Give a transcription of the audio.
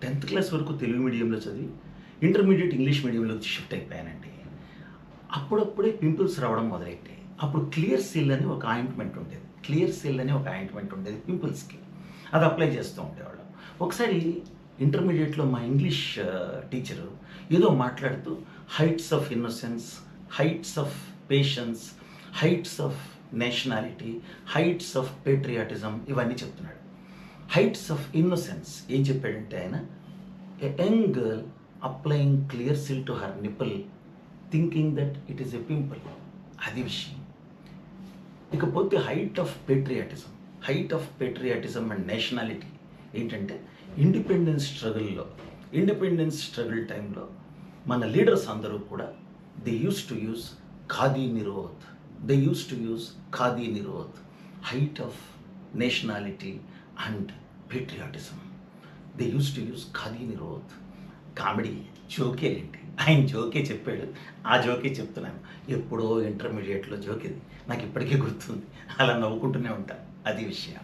10th class వరకు తెలుగు మీడియంలో చదివి ఇంటర్మీడియట్ ఇంగ్లీష్ మీడియంలోకి షిఫ్ట్ అయిపోయానండి. అప్పుడప్పుడే పింపుల్స్ రావడం మొదలెట్టాయి. అప్పుడు క్లియర్ సెల్ అని ఒక ఆయింట్మెంట్ ఉండేది. పింపుల్స్కి. అది అప్లై చేస్తూ ఉండేవాళ్ళం. ఒకసారి ఇంటర్మీడియట్లో మా ఇంగ్లీష్ టీచరు ఏదో మాట్లాడుతూ heights of innocence, heights of patience, heights of nationality, heights of patriotism ఇవన్నీ చెప్తున్నాడు. హైట్స్ ఆఫ్ ఇన్నోసెన్స్ ఏం చెప్పాడంటే ఆయన, a young girl applying Clearasil to her nipple thinking that it is a pimple. అది విషయం. ఇకపోతే height of patriotism and nationality ఏంటంటే independence struggle టైంలో మన లీడర్స్ అందరూ కూడా they used to use khadi Nirodh. Height of nationality and patriotism, they used to use khadi Nirodh. Comedy జోకేలేంటి, ఆయన జోకే చెప్పాడు, ఆ జోకే చెప్తున్నాను. ఎప్పుడో ఇంటర్మీడియట్లో జోక్ ఇది, నాకు ఇప్పటికే గుర్తుంది. అలా నవ్వుకుంటూనే ఉంటాను. అది విషయం.